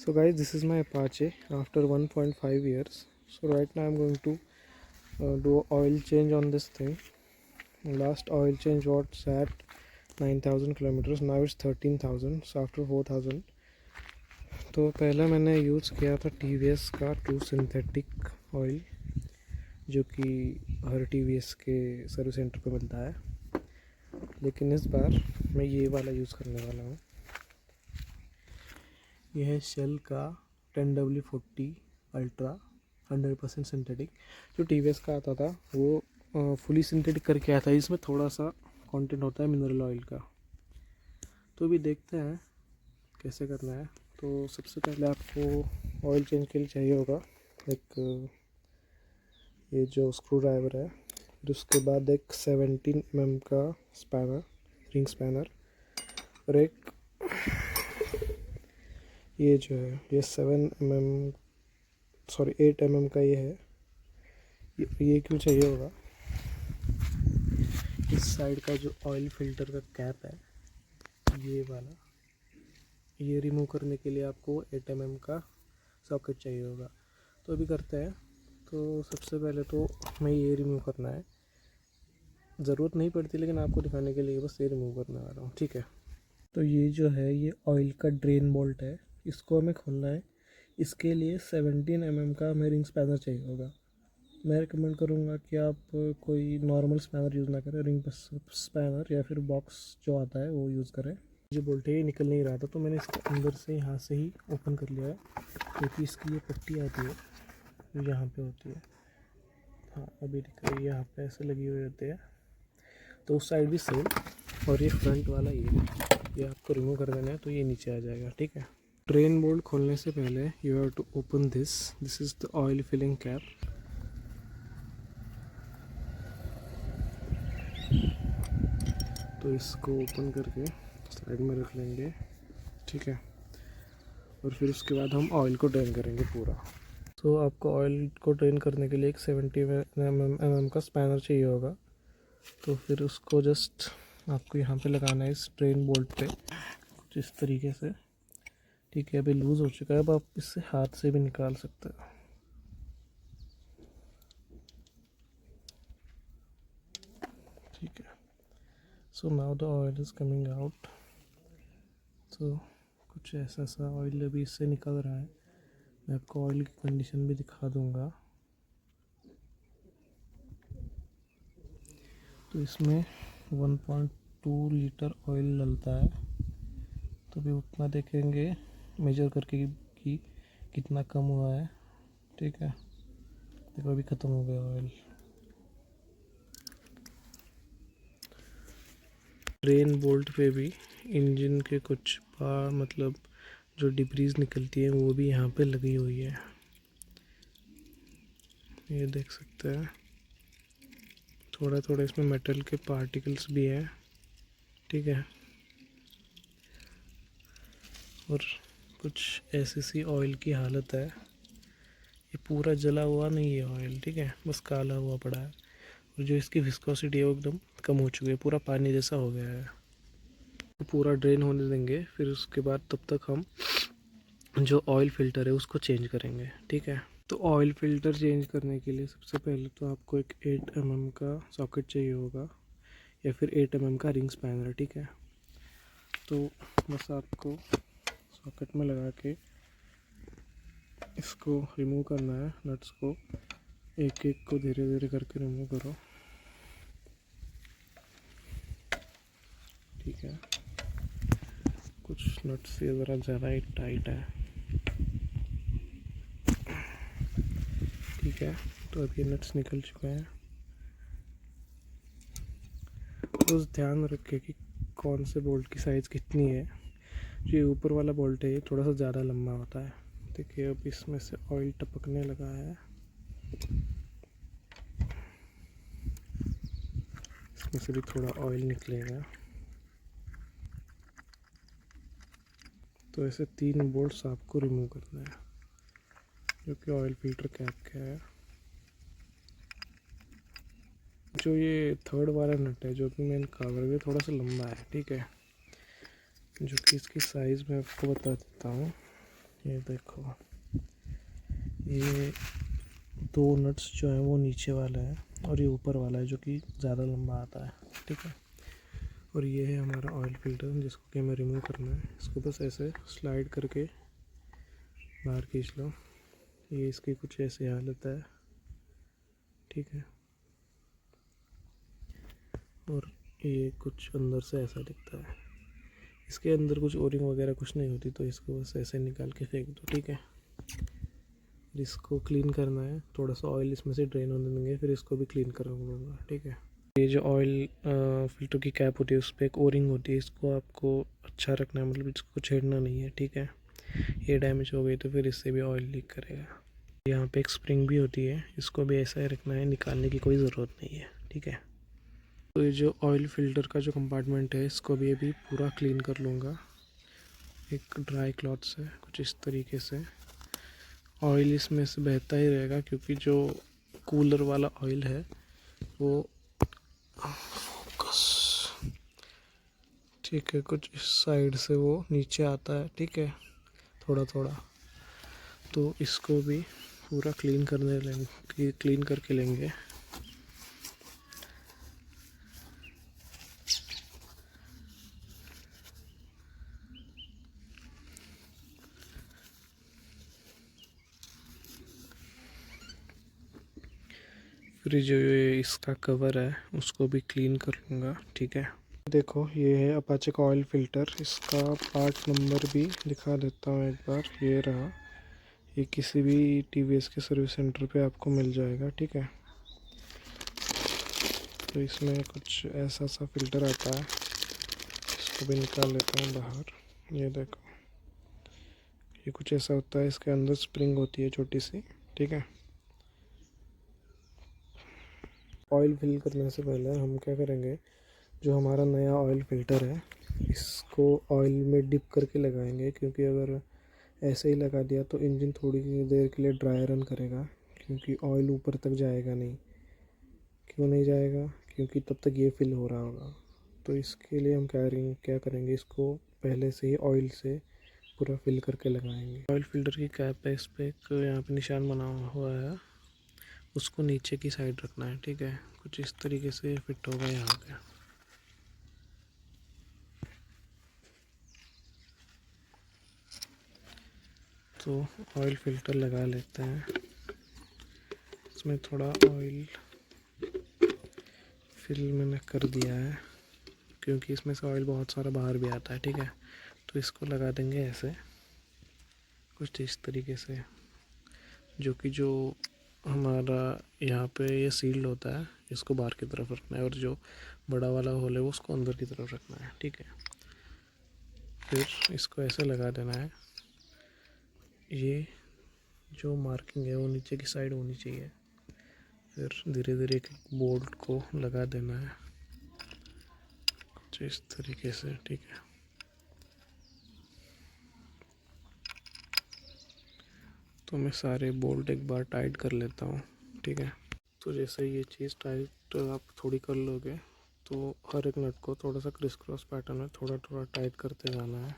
So guys, this is my Apache after 1.5 years. So right now I'm going to do oil change on this thing. Last oil change was at 9,000 kilometers. Now it's 13,000. So after 4,000, तो पहले मैंने use किया था TVS का true synthetic oil, जो कि हर TVS के service centre पे मिलता है, लेकिन इस बार मैं ये वाला यूज़ करने वाला हूँ। यह है शेल का 10W40 अल्ट्रा 100% सिंथेटिक। जो TVS का आता था वो फुली सिंथेटिक करके आया था। इसमें थोड़ा सा कंटेंट होता है मिनरल ऑयल का। तो अभी देखते हैं कैसे करना है। तो सबसे पहले आपको ऑयल चेंज के लिए चाहिए होगा एक ये जो स्क्रू ड्राइवर है, फिर उसके बाद एक 17 mm का स्पैनर, रिंग स्पैनर, और एक ये जो है ये 8 mm का ये है। ये क्यों चाहिए होगा, इस साइड का जो ऑयल फिल्टर का कैप है ये वाला, ये रिमूव करने के लिए आपको 8 mm का सॉकेट चाहिए होगा। तो अभी करते हैं। तो सबसे पहले तो मैं ये रिमूव करना है, ज़रूरत नहीं पड़ती लेकिन आपको दिखाने के लिए बस ये रिमूव करने वाला हूँ, ठीक है। तो ये जो है ये ऑयल का ड्रेन बोल्ट है, इसको हमें खोलना है। इसके लिए 17 mm का हमें रिंग स्पैनर चाहिए होगा। मैं रिकमेंड करूँगा कि आप कोई नॉर्मल स्पैनर यूज़ ना करें, रिंग स्पैनर या फिर बॉक्स जो आता है वो यूज़ करें। जो बोल्ट है ये निकल नहीं रहा था, तो मैंने इसके अंदर से यहाँ से ही ओपन कर लिया है, क्योंकि इसकी ये पट्टी आती है जो यहाँ पे होती है। हाँ, अभी दिख रही है, यहाँ पे ऐसे लगी हुई होती है। तो उस साइड भी सेम, और ये फ्रंट वाला ये आपको रिमूव कर देना है, तो ये नीचे आ जाएगा, ठीक है। ड्रेन बोल्ट खोलने से पहले you have to open this is the oil filling cap. तो इसको ओपन करके साइड में रख लेंगे, ठीक है। और फिर उसके बाद हम ऑयल को ड्रेन करेंगे पूरा। तो आपको ऑयल को ड्रेन करने के लिए एक 70 mm का स्पैनर चाहिए होगा। तो फिर उसको जस्ट आपको यहाँ पे लगाना है इस ड्रेन बोल्ट पे, कुछ इस तरीके से, ठीक है। अभी लूज़ हो चुका है, अब आप इससे हाथ से भी निकाल सकते हो, ठीक है। So now the oil is coming out. तो कुछ ऐसा सा ऑयल अभी इससे निकल रहा है। मैं आपको ऑयल की कंडीशन भी दिखा दूंगा। तो इसमें 1.2 लीटर ऑयल डलता है। तो अभी उतना देखेंगे मेजर करके कि कितना कम हुआ है, ठीक है। देखो अभी ख़त्म हो गया ऑयल। ड्रेन बोल्ट पे भी इंजन के कुछ मतलब जो डिब्रीज निकलती है वो भी यहाँ पे लगी हुई है, ये देख सकते हैं। थोड़ा थोड़ा इसमें मेटल के पार्टिकल्स भी है, ठीक है। और कुछ ऐसी सी ऑयल की हालत है, ये पूरा जला हुआ नहीं है ऑयल, ठीक है, बस काला हुआ पड़ा है। और जो इसकी विस्कोसिटी है वो एकदम कम हो चुकी है, पूरा पानी जैसा हो गया है। तो पूरा ड्रेन होने देंगे, फिर उसके बाद तब तक हम जो ऑयल फ़िल्टर है उसको चेंज करेंगे, ठीक है। तो ऑयल फ़िल्टर चेंज करने के लिए सबसे पहले तो आपको एक 8 mm का सॉकेट चाहिए होगा, या फिर 8 mm का रिंग स्पैनर, ठीक है। तो बस आपको सॉकेट में लगा के इसको रिमूव करना है, नट्स को एक एक को धीरे धीरे करके रिमूव करो, ठीक है। कुछ नट्स ये ज़रा ज़्यादा ही टाइट है, ठीक है। तो अब ये नट्स निकल चुके हैं। तो ध्यान रखें कि कौन से बोल्ट की साइज़ कितनी है। जो ये ऊपर वाला बोल्ट है ये थोड़ा सा ज़्यादा लंबा होता है। देखिए अब इसमें से ऑयल टपकने लगा है, इसमें से भी थोड़ा ऑयल निकलेगा। तो ऐसे 3 बोल्ट्स आपको रिमूव करना है, जो कि ऑयल फिल्टर कैप का है। जो ये थर्ड वाला नट है जो कि मैंने कवर में थोड़ा सा लंबा है, ठीक है, जो कि इसकी साइज़ मैं आपको बता देता हूँ। ये देखो, ये 2 नट्स जो है वो नीचे वाला है और ये ऊपर वाला है जो कि ज़्यादा लंबा आता है, ठीक है। और ये है हमारा ऑयल फिल्टर जिसको कि हमें रिमूव करना है। इसको बस ऐसे स्लाइड करके बाहर खींच लो। ये इसकी कुछ ऐसी हालत है, ठीक है। और ये कुछ अंदर से ऐसा दिखता है। इसके अंदर कुछ ओरिंग वगैरह कुछ नहीं होती, तो इसको बस ऐसे निकाल के फेंक दो, ठीक है। फिर इसको क्लीन करना है, थोड़ा सा ऑयल इसमें से ड्रेन होने देंगे, फिर इसको भी क्लीन कर दूँगा, ठीक है। ये जो ऑयल फिल्टर की कैप होती है उस पर एक ओरिंग होती है, इसको आपको अच्छा रखना है, मतलब इसको छेड़ना नहीं है, ठीक है। ये डैमेज हो गई तो फिर इससे भी ऑयल लीक करेगा। यहाँ पे एक स्प्रिंग भी होती है, इसको भी ऐसा ही रखना है, निकालने की कोई ज़रूरत नहीं है, ठीक है। तो ये जो ऑयल फिल्टर का जो कंपार्टमेंट है इसको भी अभी पूरा क्लीन कर लूँगा एक ड्राई क्लॉथ से, कुछ इस तरीके से। ऑयल इसमें से बहता ही रहेगा क्योंकि जो कूलर वाला ऑयल है वो ठीक है, कुछ इस साइड से वो नीचे आता है, ठीक है, थोड़ा थोड़ा। तो इसको भी पूरा क्लीन करके लेंगे। फिर जो ये इसका कवर है उसको भी क्लीन कर लूँगा, ठीक है। देखो, ये है अपाचे का ऑयल फ़िल्टर। इसका पार्ट नंबर भी दिखा देता हूँ एक बार। ये रहा, ये किसी भी टीवीएस के सर्विस सेंटर पे आपको मिल जाएगा, ठीक है। तो इसमें कुछ ऐसा सा फ़िल्टर आता है, इसको भी निकाल लेता हूँ बाहर। ये देखो, ये कुछ ऐसा होता है, इसके अंदर स्प्रिंग होती है छोटी सी, ठीक है। ऑयल फिल करने से पहले हम क्या करेंगे, जो हमारा नया ऑयल फ़िल्टर है इसको ऑयल में डिप करके लगाएंगे, क्योंकि अगर ऐसे ही लगा दिया तो इंजन थोड़ी देर के लिए ड्राई रन करेगा, क्योंकि ऑयल ऊपर तक जाएगा नहीं। क्यों नहीं जाएगा? क्योंकि तब तक ये फिल हो रहा होगा। तो इसके लिए हम क्या करेंगे, इसको पहले से ही ऑयल से पूरा फिल करके लगाएंगे। ऑयल फिल्टर की कैप है, इस पर एक यहाँ पे निशान बना हुआ है, उसको नीचे की साइड रखना है, ठीक है। कुछ इस तरीके से फिट होगा यहाँ पे। तो ऑयल फ़िल्टर लगा लेते हैं। इसमें थोड़ा ऑयल फिल मैंने कर दिया है, क्योंकि इसमें से ऑयल बहुत सारा बाहर भी आता है, ठीक है। तो इसको लगा देंगे ऐसे, कुछ इस तरीके से, जो हमारा यहाँ पे ये सील्ड होता है इसको बाहर की तरफ रखना है, और जो बड़ा वाला होल है वो उसको अंदर की तरफ रखना है, ठीक है। फिर इसको ऐसे लगा देना है। ये जो मार्किंग है वो नीचे की साइड होनी चाहिए। फिर धीरे धीरे एक बोल्ट को लगा देना है कुछ इस तरीके से, ठीक है। तो मैं सारे बोल्ट एक बार टाइट कर लेता हूँ, ठीक है। तो जैसे ये चीज़ टाइट आप थोड़ी कर लोगे तो हर एक नट को थोड़ा सा क्रिस क्रॉस पैटर्न में थोड़ा थोड़ा टाइट करते जाना है।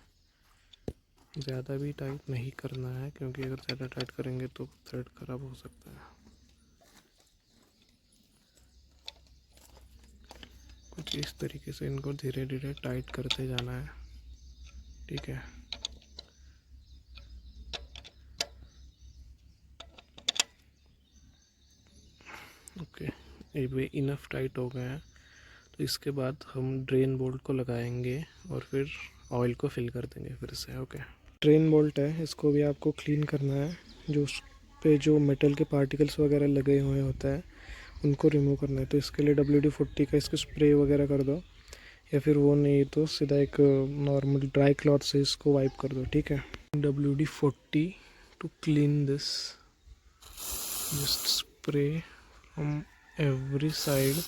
ज़्यादा भी टाइट नहीं करना है, क्योंकि अगर ज़्यादा टाइट करेंगे तो थ्रेड ख़राब हो सकता है। कुछ इस तरीके से इनको धीरे धीरे टाइट करते जाना है, ठीक है। ओके, ये भी इनफ टाइट हो गए हैं। तो इसके बाद हम ड्रेन बोल्ट को लगाएंगे और फिर ऑयल को फिल कर देंगे फिर से, ओके। ड्रेन बोल्ट है, इसको भी आपको क्लीन करना है। जो उस पे जो मेटल के पार्टिकल्स वगैरह लगे हुए होते हैं उनको रिमूव करना है। तो इसके लिए WD-40 का इसको स्प्रे वगैरह कर दो, या फिर वो नहीं तो सीधा एक नॉर्मल ड्राई क्लॉथ से इसको वाइप कर दो, ठीक है। WD-40 to clean this, just spray from every side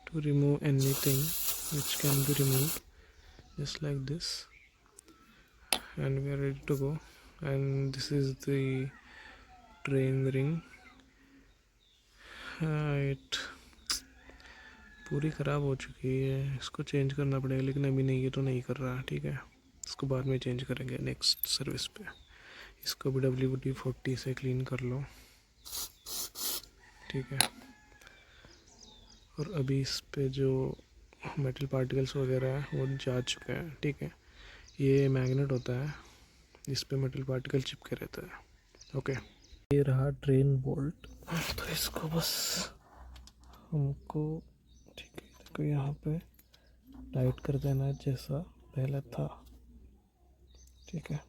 to remove anything which can be removed, just like this, and we are ready to go. And this is the drain ring. it पूरी ख़राब हो चुकी है, इसको change करना पड़ेगा, लेकिन अभी नहीं, ये तो नहीं कर रहा, ठीक है। इसको बाद में चेंज करेंगे नेक्स्ट सर्विस पे। इसको भी WD-40 से क्लीन कर लो, ठीक है। और अभी इस पे जो मेटल पार्टिकल्स वगैरह है वो जा चुके हैं, ठीक है। ये मैग्नेट होता है, इस पे मेटल पार्टिकल चिपके रहता है, ओके। ये रहा ड्रेन बोल्ट, तो इसको बस हमको, ठीक है, इसको यहाँ पे टाइट कर देना है जैसा पहले था, ठीक है।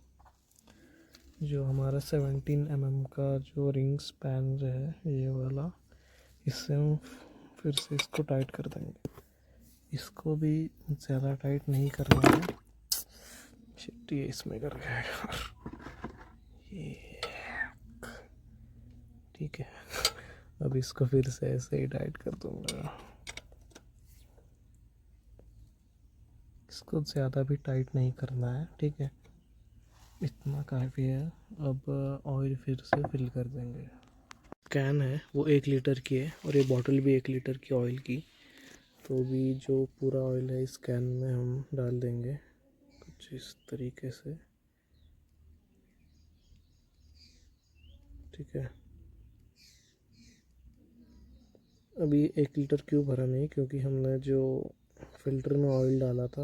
जो हमारा 17 mm का जो रिंग स्पैन है ये वाला, इससे हम फिर से इसको टाइट कर देंगे। इसको भी ज़्यादा टाइट नहीं करना है। शिट, ये इसमें कर गया यार, ये ठीक है। अब इसको फिर से ऐसे ही टाइट कर दूंगा। इसको ज़्यादा भी टाइट नहीं करना है, ठीक है, इतना काफ़ी है। अब ऑयल फिर से फिल कर देंगे। कैन है वो 1 लीटर की है और ये बॉटल भी 1 लीटर की ऑयल की। तो भी जो पूरा ऑयल है इस कैन में हम डाल देंगे कुछ इस तरीके से, ठीक है। अभी 1 लीटर क्यों भरा नहीं, क्योंकि हमने जो फिल्टर में ऑयल डाला था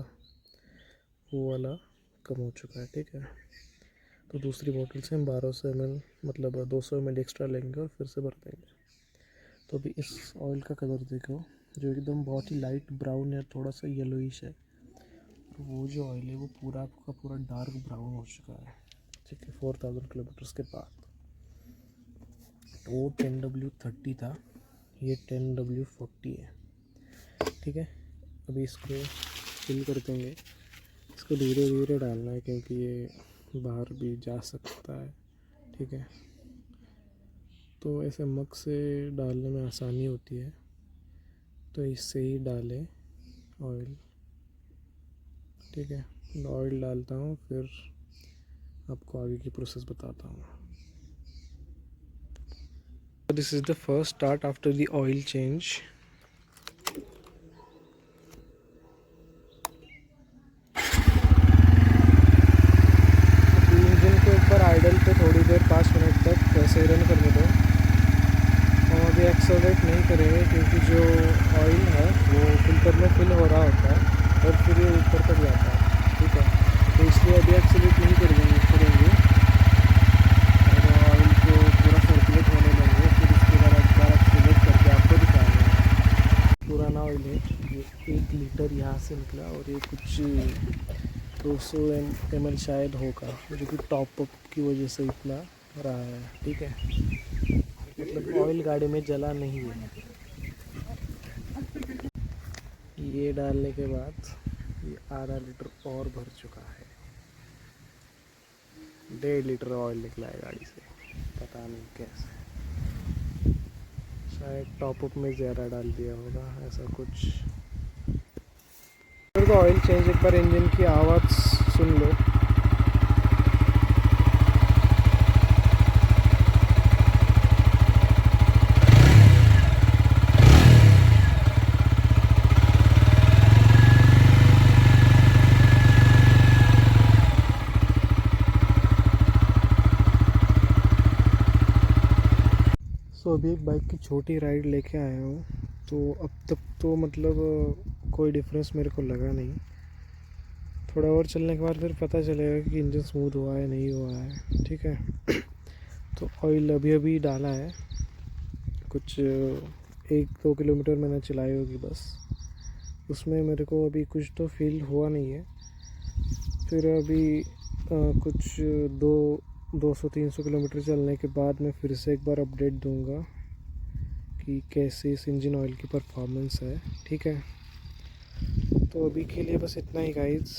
वो वाला कम हो चुका है, ठीक है। तो दूसरी बोतल से हम 1200 ml मतलब 200 ml एक्स्ट्रा लेंगे और फिर से भर देंगे। तो अभी इस ऑयल का कलर देखो, जो एकदम बहुत ही लाइट ब्राउन है, थोड़ा सा येलोइश है। और वो जो ऑयल है वो पूरा आपका पूरा डार्क ब्राउन हो चुका है, ठीक है, 4000 किलोमीटर्स के बाद। तो वो 10W30 था, ये 10W40 है, ठीक है। अभी इसको फिल कर देंगे। इसको धीरे धीरे डालना है क्योंकि ये बाहर भी जा सकता है, ठीक है। तो ऐसे मग से डालने में आसानी होती है, तो इससे ही डालें ऑयल, ठीक है। ऑयल डालता हूँ, फिर आपको आगे की प्रोसेस बताता हूँ। This is the first start after the oil change. Engine को एक बार आइडल पे थोड़ी देर 5 मिनट तक ऐसे रन करने दो। हम अभी एक्सेलरेट नहीं करेंगे क्योंकि जो ऑयल है वो फिल्टर में फिल हो रहा होता है और फिर ये ऊपर तक जाता है, ठीक है। तो इसलिए अभी एक्सेलरेट नहीं करेंगे और ऑयल को पूरा सर्कुलेट होने देंगे। फिर उसके बाद एक बार एक्सेलरेट करके आपको दिखाना है। पुराना ऑयल है, ये 1 लीटर यहाँ से निकला और ये कुछ 200 ml शायद होगा, जो कि टॉपअप की वजह से इतना रहा है, ठीक है। मतलब ऑयल गाड़ी में जला नहीं है। ये डालने के बाद ये आधा लीटर और भर चुका है, 1.5 लीटर ऑयल निकला है गाड़ी से, पता नहीं कैसे, शायद टॉपअप में ज़्यादा डाल दिया होगा, ऐसा कुछ। तो ऑयल चेंज, एक बार इंजन की आवाज़ सुन लो। तो अभी एक बाइक की छोटी राइड लेके आया हूँ, तो अब तक तो मतलब कोई डिफरेंस मेरे को लगा नहीं। थोड़ा और चलने के बाद फिर पता चलेगा कि इंजन स्मूथ हुआ है नहीं हुआ है, ठीक है। तो ऑयल अभी अभी डाला है, कुछ 1-2 किलोमीटर मैंने चलाई होगी बस, उसमें मेरे को अभी कुछ तो फील हुआ नहीं है। फिर अभी कुछ 200-300 किलोमीटर चलने के बाद मैं फिर से एक बार अपडेट दूंगा कि कैसे इस इंजन ऑयल की परफॉर्मेंस है, ठीक है। तो अभी के लिए बस इतना ही गाइस।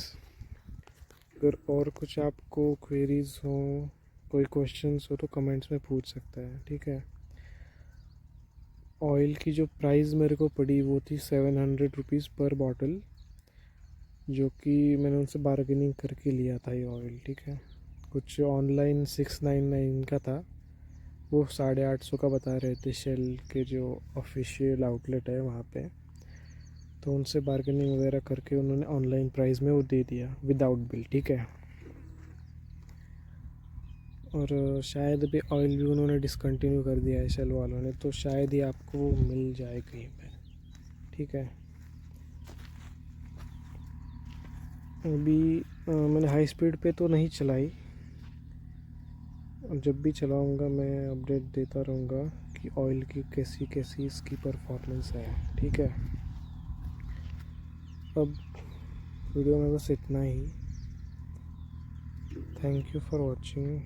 अगर और कुछ आपको क्वेरीज हो, कोई क्वेश्चंस हो तो कमेंट्स में पूछ सकता है, ठीक है। ऑयल की जो प्राइस मेरे को पड़ी वो थी 700 रुपीज़ पर बॉटल, जो कि मैंने उनसे बार्गेनिंग करके लिया था ये ऑयल, ठीक है। कुछ ऑनलाइन 699 का था, वो 850 का बता रहे थे शेल के जो ऑफिशियल आउटलेट है वहाँ पे। तो उनसे बार्गेनिंग वगैरह करके उन्होंने ऑनलाइन प्राइस में वो दे दिया विदाउट बिल, ठीक है। और शायद अभी ऑयल भी उन्होंने डिसकंटिन्यू कर दिया है शेल वालों ने, तो शायद ही आपको वो मिल जाए कहीं पे। ठीक है, अभी मैंने हाई स्पीड पे तो नहीं चलाई, जब भी चलाऊंगा मैं अपडेट देता रहूँगा कि ऑयल की कैसी कैसी इसकी परफॉर्मेंस है। ठीक है, अब वीडियो में बस इतना ही। Thank you for watching.